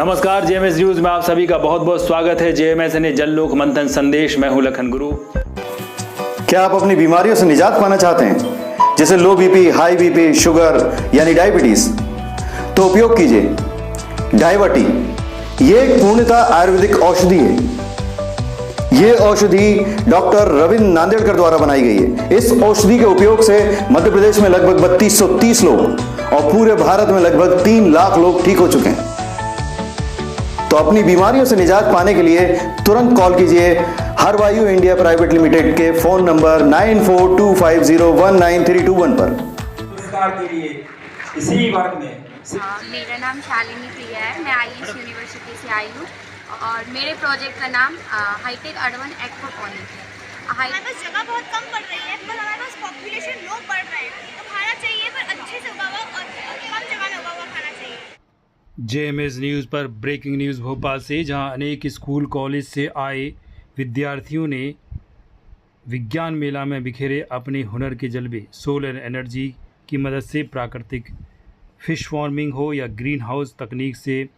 नमस्कार, JMS news में आप सभी का बहुत बहुत स्वागत है। जेएमएस ने जल लोक मंथन संदेश, मैं हूं लखन गुरु। क्या आप अपनी बीमारियों से निजात पाना चाहते हैं, जैसे लो बीपी, हाई बीपी, शुगर यानी डायबिटीज? तो उपयोग कीजिए डायवर्टी। ये एक पूर्णतः आयुर्वेदिक औषधि है। ये औषधि डॉक्टर रविंद्र नांदेड़कर द्वारा बनाई गई है। इस औषधि के उपयोग से मध्य प्रदेश में लगभग 3230 लोग और पूरे भारत में लगभग 3 लाख लोग ठीक हो चुके हैं। तो अपनी बीमारियों से निजात पाने के लिए तुरंत कॉल कीजिए हरवायु इंडिया प्राइवेट लिमिटेड के फोन नंबर 9425019321 पर। पुरस्कार के लिए इसी वर्ग में मेरा नाम शालिनी प्रिया है। मैं आईएएस यूनिवर्सिटी से आई हूँ और मेरे प्रोजेक्ट का नाम हाईटेक अर्बन एक्वापॉनिक है। हमारे पास जगह बहुत कम पड़ रही है, पर हमारे पास पॉपुलेशन लोग बढ़ रहे हैं, तो खाना चाहिए पर अच्छे से उगा हुआ और कम जगह में उगा हुआ खाना चाहिए। जेएमएस न्यूज़ पर ब्रेकिंग न्यूज़ भोपाल से, जहां अनेक स्कूल कॉलेज से आए विद्यार्थियों ने विज्ञान मेला में बिखेरे अपने हुनर के जलवे। सोलर एनर्जी की मदद से प्राकृतिक फिश फार्मिंग हो या ग्रीन हाउस तकनीक से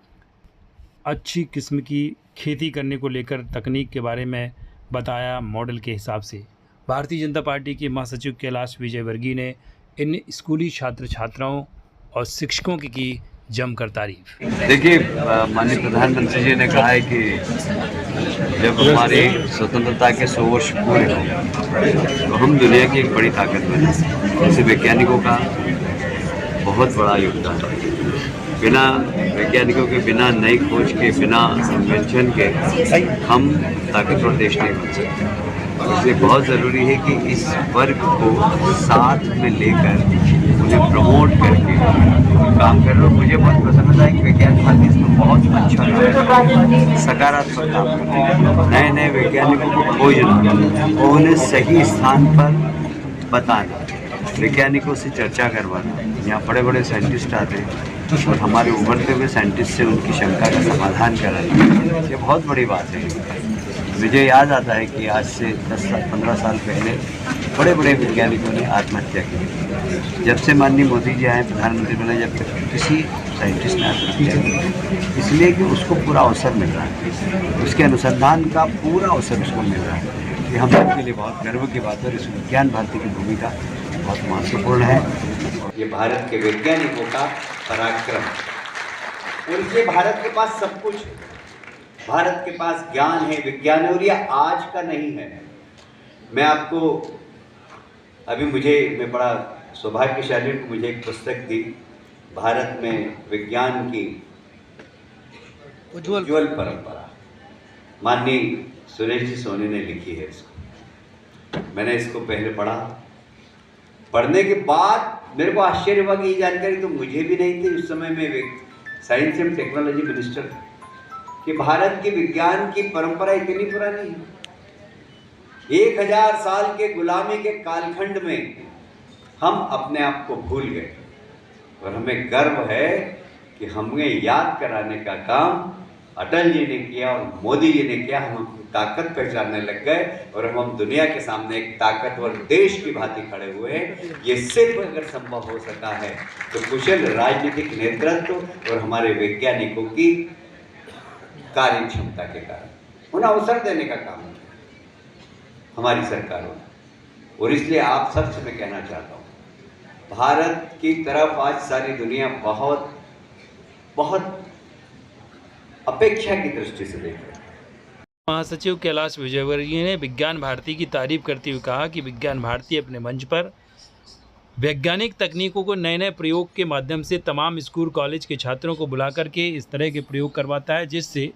अच्छी किस्म की खेती करने को लेकर तकनीक के बारे में बताया मॉडल के हिसाब से। भारतीय जनता पार्टी के महासचिव कैलाश विजयवर्गीय ने इन स्कूली छात्र छात्राओं और शिक्षकों की जमकर तारीफ। देखिए, माननीय प्रधानमंत्री जी ने कहा है कि जब हमारी स्वतंत्रता के 100 वर्ष पूरे हो तो हम दुनिया की एक बड़ी ताकत बने। जैसे वैज्ञानिकों का बहुत बड़ा योगदान है। बिना वैज्ञानिकों के, बिना नई खोज के, बिना इन्वेंशन के हम ताकतवर देश नहीं बन सकते। इसलिए बहुत ज़रूरी है कि इस वर्ग को साथ में लेकर उन्हें प्रमोट करके काम कर रहे हो। मुझे बहुत प्रसन्नता है कि वैज्ञानिक भारती इसमें बहुत अच्छा सकारात्मक काम करते हैं। नए नए वैज्ञानिकों को खोजना और उन्हें सही स्थान पर बताना, वैज्ञानिकों से चर्चा करवाना। यहाँ बड़े बड़े साइंटिस्ट आते हैं और हमारे उभरते हुए साइंटिस्ट से उनकी शंका का समाधान कराना, ये बहुत बड़ी बात है। मुझे याद आता है कि आज से 10-15 साल पहले बड़े बड़े वैज्ञानिकों ने आत्महत्या की। जब से माननीय मोदी जी आए, प्रधानमंत्री बने, जब तक किसी साइंटिस्ट ने आत्महत्या की, इसलिए कि उसको पूरा अवसर मिल रहा है, उसके अनुसंधान का पूरा अवसर उसको मिल रहा है। ये हम सबके लिए बहुत गर्व की बात है। इस विज्ञान भारती की भूमिका बहुत महत्वपूर्ण है। ये भारत के वैज्ञानिकों का पराक्रम है और इसलिए भारत के पास सब कुछ है। भारत के पास ज्ञान है, विज्ञान है और ये आज का नहीं है। मैं आपको मैं बड़ा सौभाग्यशाली हूँ, मुझे एक पुस्तक दी, भारत में विज्ञान की उज्ज्वल परंपरा, माननीय सुरेश जी सोनी ने लिखी है इसको। मैंने इसको पहले पढ़ा। पढ़ने के बाद मेरे को आश्चर्य हुआ कि ये जानकारी तो मुझे भी नहीं थी। उस समय में साइंस एंड टेक्नोलॉजी मिनिस्टर था कि भारत की विज्ञान की परंपरा इतनी पुरानी है। 1000 साल के गुलामी के कालखंड में हम अपने आप को भूल गए और हमें गर्व है कि हमें याद कराने का काम अटल जी ने किया और मोदी जी ने किया। हम अपनी ताकत पहचानने लग गए और हम दुनिया के सामने एक ताकतवर देश की भांति खड़े हुए हैं। ये सिर्फ अगर संभव हो सका है तो कुशल राजनीतिक नेतृत्व और हमारे वैज्ञानिकों की कार्य क्षमता के कारण, उन्हें अवसर देने का काम है हमारी सरकारों ने। और इसलिए आप सबसे मैं कहना चाहता हूँ, भारत की तरफ आज सारी दुनिया बहुत बहुत अपेक्षा की दृष्टि से देख रही है। महासचिव कैलाश विजयवर्गीय ने विज्ञान भारती की तारीफ करते हुए कहा कि विज्ञान भारती अपने मंच पर वैज्ञानिक तकनीकों को नए नए प्रयोग के माध्यम से तमाम स्कूल कॉलेज के छात्रों को बुला करके इस तरह के प्रयोग करवाता है, जिससे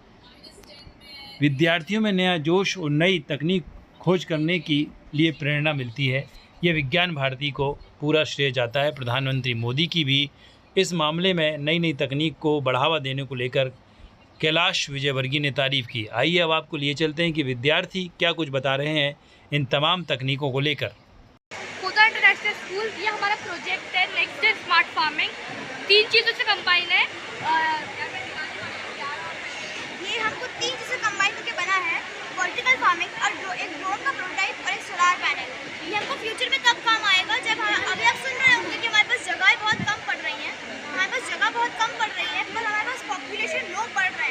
विद्यार्थियों में नया जोश और नई तकनीक खोज करने की लिए प्रेरणा मिलती है। यह विज्ञान भारती को पूरा श्रेय जाता है। प्रधानमंत्री मोदी की भी इस मामले में नई नई तकनीक को बढ़ावा देने को लेकर कैलाश विजयवर्गीय ने तारीफ की। आइए अब आपको लिए चलते हैं कि विद्यार्थी क्या कुछ बता रहे हैं इन तमाम तकनीकों को लेकर। कोटा इंटरनेशनल स्कूल, ये हमारा प्रोजेक्ट है नेक्स्ट डे स्मार्ट फार्मिंग। 3 चीज़ों से कंबाइन है। ये हमको 3 चीज़ों से कंबाइन करके बना है, वर्टिकल फार्मिंग और एक ड्रोन का प्रोटोटाइप और एक सोलार पैनल। ये हमको फ्यूचर में तब काम आएगा जब अभी आप सुन रहे होंगे कि हमारे पास जगह बहुत कम पड़ रही है, हमारे पास जगह बहुत कम पड़ रही है, पर हमारे पास पॉपुलेशन लोग बढ़ रहे हैं।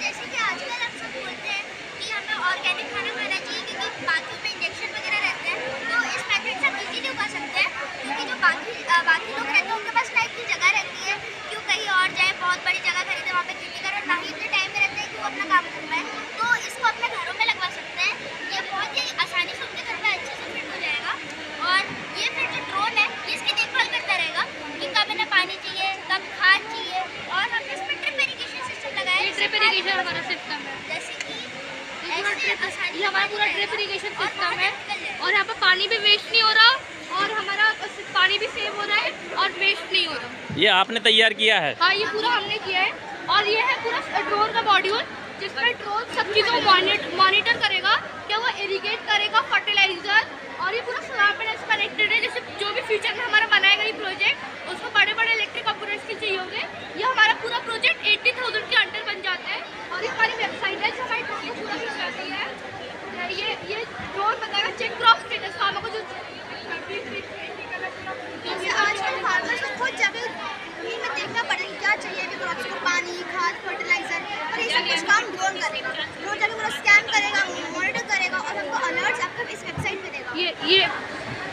जैसे कि आजकल हम सब बोलते हैं कि हमें ऑर्गेनिक खाना खाना चाहिए क्योंकि बाकी में इंजेक्शन वगैरह रहते हैं, तो इस मेथड से हम इजीली उगा सकते हैं क्योंकि जो बाकी लोग रहते हैं उनके पास ना इतनी जगह रहती है कि वो कहीं और जाए, बहुत बड़ी जगह खरीदे वहाँ पे खेती करें, और ना ही इतने टाइम में रहते हैं कि वो अपना काम कर पाए। तो इसको अपने घरों में लगवा सकते हैं, ये बहुत ही आसानी से उनके घर में अच्छे से फिट हो जाएगा। और ये फिर जो ड्रोन है ये इसकी देखभाल करता रहेगा कि कब इन्हें पानी चाहिए, कब खाद चाहिए, और हमने इसमें ड्रिप इरिगेशन सिस्टम लगाया है। ड्रिप इरिगेशन हमारा सिस्टम है, जैसे कि ये हमारा पूरा ड्रिप इरिगेशन सिस्टम है, और यहाँ पर पानी भी वेस्ट नहीं हो रहा, और हमारा पानी भी सेव हो रहा है और वेस्ट नहीं हो रहा। ये आपने तैयार किया है? हाँ, ये पूरा हमने किया है, और ये है पूरा ड्रोन का मॉड्यूल जिसमें ड्रोन सब चीज़ों को मॉनिटर करेगा, क्या वो इरिगेट करेगा, फर्टिलाइजर, और ये पूरा सोलर पैनल से कनेक्टेड है। जैसे जो भी फ्यूचर में हमारा बनाएगा ये प्रोजेक्ट, उसको बड़े बड़े इलेक्ट्रिक कंपोनेंट्स के चाहिए होंगे। ये हमारा पूरा प्रोजेक्ट 80,000 के अंडर बन जाता है, और ये हमारी वेबसाइट है जो हमारी ड्रोन को पूरा मिल जाती है। ये ड्रोन बताएगा चेक क्रॉप स्टेटस का, हमको जो जैसे आजकल फार्मर्स को खुद जाके जमीन में देखना पड़ेगा क्या चाहिए अभी क्रॉप्स को, पानी, खाद, फर्टिलाइजर, और ये सब कुछ काम ड्रोन करेगा। ड्रोन जाके पूरा स्कैन करेगा, मॉनिटर करेगा, और हमको अलर्ट्स आपको इस वेबसाइट पे देगा।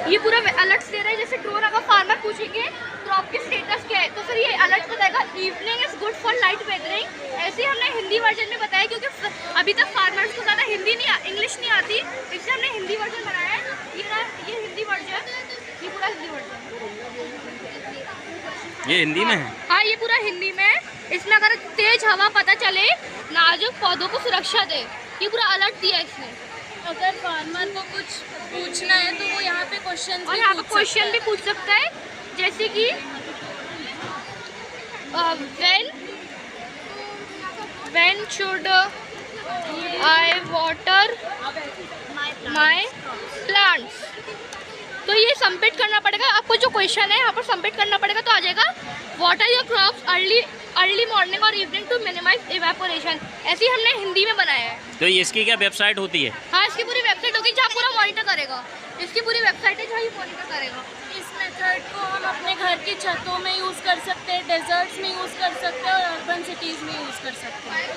ये पूरा अलर्ट्स दे रहा है। जैसे ड्रोन अगर फार्मर पूछेंगे क्रॉप की स्टेटस क्या है, तो फिर ये अलर्ट बताएगा evening is good for light weathering. ऐसे ही हमने हिंदी वर्जन में बताया क्योंकि अभी तक फार्मर्स को ज़्यादा इंग्लिश नहीं आती, इसलिए हमने हिंदी वर्जन बनाया है। ये हिंदी वर्जन, ये पूरा हिंदी वर्जन, ये हिंदी में है? हाँ, ये पूरा हिंदी में है। इसमें अगर तेज हवा पता चले, नाजुक पौधों को सुरक्षा दे, ये पूरा अलर्ट दिया इसने। अगर फार्मर को कुछ पूछना है तो वो यहाँ पे क्वेश्चन भी पूछ सकता है, जैसे कि when should I water my plants? तो ये सबमिट करना पड़ेगा आपको, जो क्वेश्चन है यहाँ पर सबमिट करना पड़ेगा, तो आ जाएगा water your crops early morning और इवनिंग टू मिनिमाइज इवेपोरेशन। ऐसे ही हमने हिंदी में बनाया है। तो इसकी क्या वेबसाइट होती है? हाँ, इसकी पूरी वेबसाइट होगी जहाँ पूरा मॉनिटर करेगा। इसकी पूरी वेबसाइट है जहाँ ये मॉनिटर करेगा। इस मेथड को हम अपने घर की छतों में यूज़ कर सकते हैं, डेजर्ट्स में यूज़ कर सकते हैं, और अर्बन सिटीज़ में यूज़ कर सकते हैं।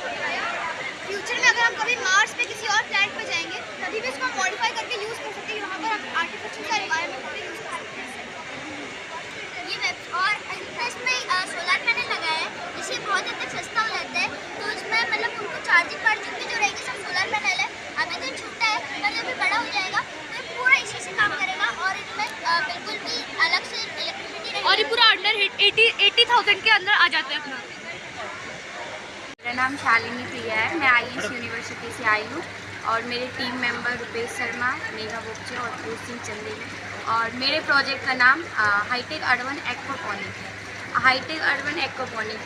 फ्यूचर में अगर हम कभी मार्स पे किसी और प्लैनेट पे जाएंगे तभी भी इसको मॉडिफाई करके यूज़ कर सकते हैं, वहाँ पर हम आर्टिफिशियल सा एनवायरनमेंट को भी यूज़ कर सकते हैं। ये और इसमें सोलर पैनल लगाया है जिससे बहुत हद तक सस्ता हो जाता है, तो इसमें मतलब उनको चार्जिंग की जो रहेगी सब सोलर पैनल है। अभी तो छोटा है, पर जब भी बड़ा हो जाएगा तो ये पूरा इसी से काम करेगा, और इसमें बिल्कुल भी अलग से इलेक्ट्रिसिटी रहेगी, और ये पूरा अंडर 80,000 के अंदर आ जाता है अपना। मेरा नाम शालिनी प्रिया है, मैं आयुष यूनिवर्सिटी से आई हूँ, और मेरे टीम मेंबर रुपेश शर्मा, मेघा बोगचे और भूत सिंह चंदेल है, और मेरे प्रोजेक्ट का नाम हाईटेक अर्बन एक्वापॉनिक है। हाईटेक अर्बन एक्वापॉनिक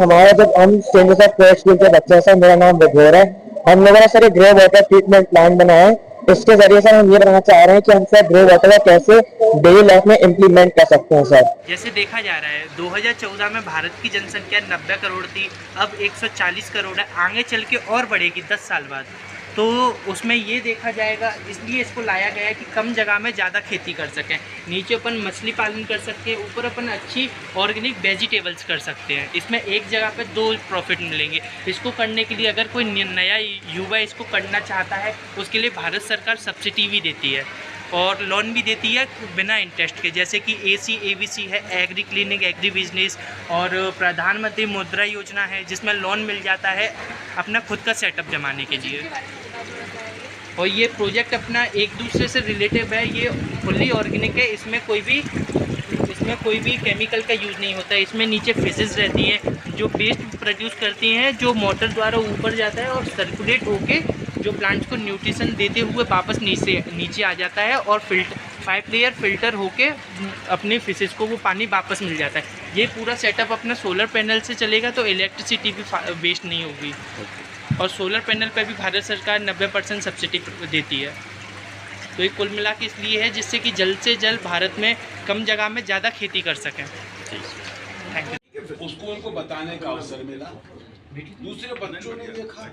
हमारा जब हम केंद्र से प्ले स्कूल के बच्चे हैं सर, मेरा नाम विभोर है। हम लोगों ने सर एक ग्रे वाटर ट्रीटमेंट प्लांट बनाया है। इसके जरिए सर हम ये बनाना चाह रहे हैं कि हम सर ग्रे वाटर को कैसे डेली लाइफ में इम्प्लीमेंट कर सकते हैं सर। जैसे देखा जा रहा है 2014 में भारत की जनसंख्या 90 करोड़ थी, अब 140 करोड़ है, आगे चल के और बढ़ेगी 10 साल बाद। तो उसमें ये देखा जाएगा, इसलिए इसको लाया गया है कि कम जगह में ज़्यादा खेती कर सकें। नीचे अपन मछली पालन कर सकते हैं, ऊपर अपन अच्छी ऑर्गेनिक वेजिटेबल्स कर सकते हैं। इसमें एक जगह पे 2 प्रॉफिट मिलेंगे। इसको करने के लिए अगर कोई नया युवा इसको करना चाहता है, उसके लिए भारत सरकार सब्सिडी भी देती है और लोन भी देती है बिना इंटरेस्ट के, जैसे कि ABC है, एग्री क्लिनिक, एग्री बिजनेस, और प्रधानमंत्री मुद्रा योजना है जिसमें लोन मिल जाता है अपना खुद का सेटअप जमाने के लिए। और ये प्रोजेक्ट अपना एक दूसरे से रिलेटिव है, ये फुल्ली ऑर्गेनिक है, इसमें कोई भी केमिकल का यूज़ नहीं होता है। इसमें नीचे फिशेस रहती हैं जो वेस्ट प्रोड्यूस करती हैं, जो मोटर द्वारा ऊपर जाता है और सर्कुलेट होके जो प्लांट्स को न्यूट्रिशन देते हुए वापस नीचे आ जाता है, और 5 लेयर फिल्टर होके अपने फिशेस को वो पानी वापस मिल जाता है। ये पूरा सेटअप अपना सोलर पैनल से चलेगा, तो इलेक्ट्रिसिटी भी वेस्ट नहीं होगी, और सोलर पैनल पर भी भारत सरकार 90% सब्सिडी देती है। तो ये कुल मिला के इसलिए है जिससे कि जल्द से जल्द भारत में कम जगह में ज़्यादा खेती कर सकें। Thank you. उसको उनको बताने का अवसर मिला, दूसरे बच्चों ने देखा,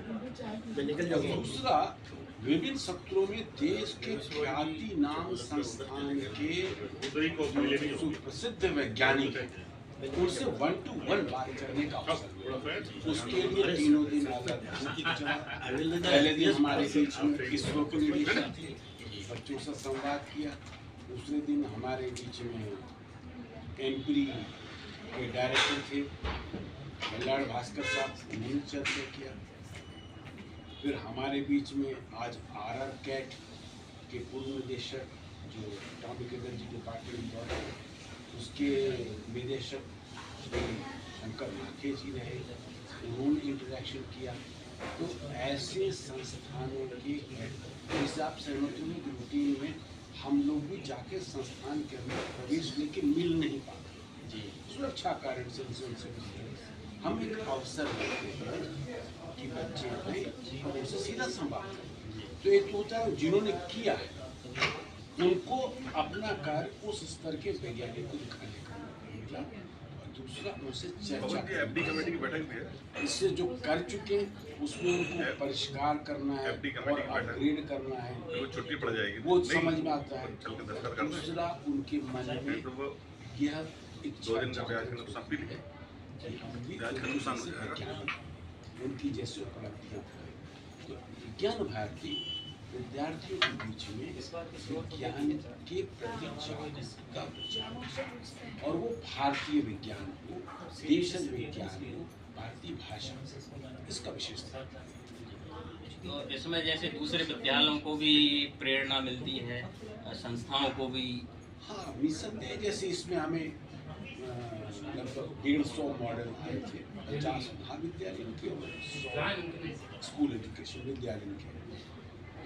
दूसरा विभिन्न सत्रों में देश के ख्याति नाम संस्थान के सुप्रसिद्ध वैज्ञानिक उनसे 1-to-1 बात करने का अवसर मिला। उसके लिए तीनों दिन पहले दिन हमारे बीच में इसरो के निदेशक थे, बच्चों से संवाद किया। दूसरे दिन हमारे बीच में एमपी के डायरेक्टर थे बल्लाड़ भास्कर साहब, उन्होंने चर्चा किया। फिर हमारे बीच में आज RR कैट के पूर्व निदेशक जो एटॉमिक एनर्जी डिपार्टमेंट द्वारा उसके निदेशक श्री शंकर नाखे जी रहे, उन्होंने इंटरेक्शन किया। तो ऐसे संस्थानों के हिसाब से रूटीन में हम लोग भी जाके संस्थान के अंदर प्रवेश लेके मिल नहीं पाते जी, सुरक्षा कारण से उनसे हम एक अवसर देते हैं कि बच्चे आए और उनसे सीधा संवाद करें। तो एक होता है जिन्होंने किया है उनको अपना कार्य उस स्तर के वैज्ञानिक को दिखाने का मिला, और दूसरा उनसे चर्चा FD कमेटी की बैठक भी है। इससे जो कर चुके हैं उसमें उनको परिष्कार करना है और अपग्रेड करना है, छुट्टी पड़ जाएगी वो समझ में आता है। दूसरा उनके मन में यह इच्छा है कि हम भी उनकी जैसी उपलब्धियाँ करें। तो विज्ञान भारती विद्यार्थियों के बीच में विज्ञान के प्रति जागरूकता और वो भारतीय विज्ञान को, देशज विज्ञान को, भारतीय भाषा इसका विशेष था। तो इसमें जैसे दूसरे विद्यालयों को भी प्रेरणा मिलती है, संस्थाओं को भी। हाँ, निसंदेह जैसे इसमें हमें लगभग 150 मॉडल आए थे, 50 महाविद्यालयों के और 100 स्कूल एजुकेशन विद्यालयों के,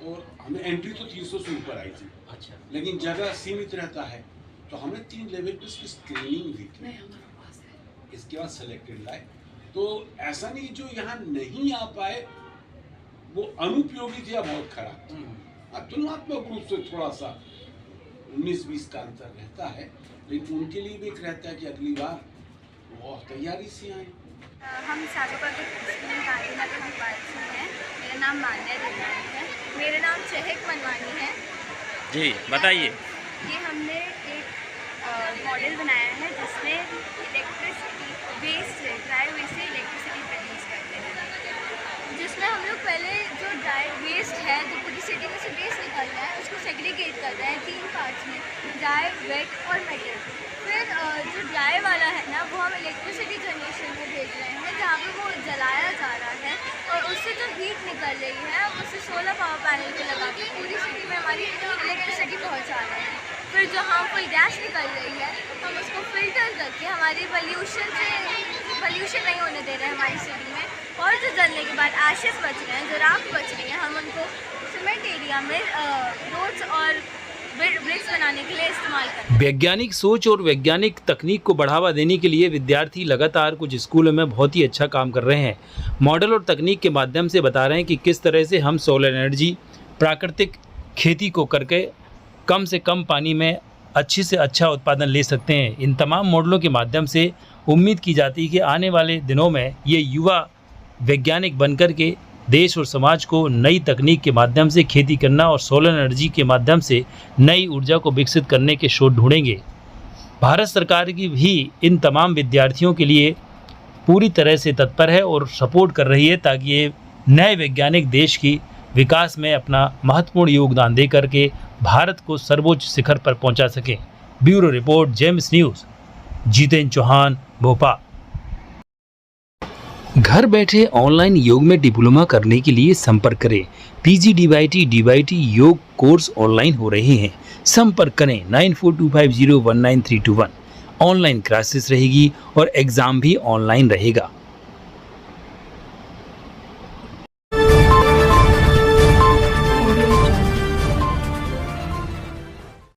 और हमें एंट्री तो 300 से ऊपर आई थी। अच्छा, लेकिन जगह सीमित रहता है तो हमें 3 लेवल पर इसकी स्क्रीनिंग भी की, इसके बाद सेलेक्टेड लाए। तो ऐसा नहीं जो यहाँ नहीं आ पाए वो अनुपयोगी थे या बहुत खराब थे, तुलनात्मक रूप से थोड़ा सा 19-20 का अंतर रहता है, लेकिन उनके लिए भी एक रहता है कि अगली बार वो तैयारी से आए। हम सागोपा के स्कूल गांधीनगर भोपाल से हैं। मेरा नाम मान्या देवनानी है। मेरा नाम चहक मनवानी है जी, बताइए। ये हमने एक मॉडल बनाया है जिसमें इलेक्ट्रिसिटी वेस्ट से, ड्राई वेस्ट से इलेक्ट्रिसिटी प्रोड्यूस करते हैं, जिसमें हम लोग पहले जो ड्राई वेस्ट है जो पूरी सिटी में से वेस्ट निकलता है उसको सेग्रीगेट करते हैं 3 पार्ट्स में, ड्राई, वेट और मेटल। फिर जो ड्राई वाला है ना वो हम इलेक्ट्रिसिटी जनरेशन में भेज रहे हैं, जहाँ पे वो जलाया जा रहा है और उससे जो हीट निकल रही है उससे सोलर पावर पैनल पे लगा के पूरी सिटी में हमारी इलेक्ट्रिसिटी पहुँचा रहे हैं। फिर जो हार्मफुल गैस निकल रही है हम उसको फिल्टर करके हमारी पोल्यूशन नहीं होने दे रहे हैं हमारी सिटी में, और जो जलने के बाद एशेस बच रहे हैं, जो राख बच रही है, हम उनको सीमेंट एरिया में रोड्स और ब्रिक्स बनाने के लिए इस्तेमाल करते हैं। वैज्ञानिक सोच और वैज्ञानिक तकनीक को बढ़ावा देने के लिए विद्यार्थी लगातार कुछ स्कूलों में बहुत ही अच्छा काम कर रहे हैं। मॉडल और तकनीक के माध्यम से बता रहे हैं कि किस तरह से हम सोलर एनर्जी, प्राकृतिक खेती को करके कम से कम पानी में अच्छी से अच्छा उत्पादन ले सकते हैं। इन तमाम मॉडलों के माध्यम से उम्मीद की जाती है कि आने वाले दिनों में ये युवा वैज्ञानिक बनकर के देश और समाज को नई तकनीक के माध्यम से खेती करना और सोलर एनर्जी के माध्यम से नई ऊर्जा को विकसित करने के शोध ढूंढेंगे। भारत सरकार की भी इन तमाम विद्यार्थियों के लिए पूरी तरह से तत्पर है और सपोर्ट कर रही है ताकि ये नए वैज्ञानिक देश की विकास में अपना महत्वपूर्ण योगदान दे करके भारत को सर्वोच्च शिखर पर पहुंचा सकें। Bureau report, James News, Jitendra Chauhan, Bhopal. घर बैठे ऑनलाइन योग में डिप्लोमा करने के लिए संपर्क करें। PGDYT योग कोर्स ऑनलाइन हो रहे हैं। संपर्क करें 9425019321। ऑनलाइन क्लासेस रहेगी और एग्ज़ाम भी ऑनलाइन रहेगा।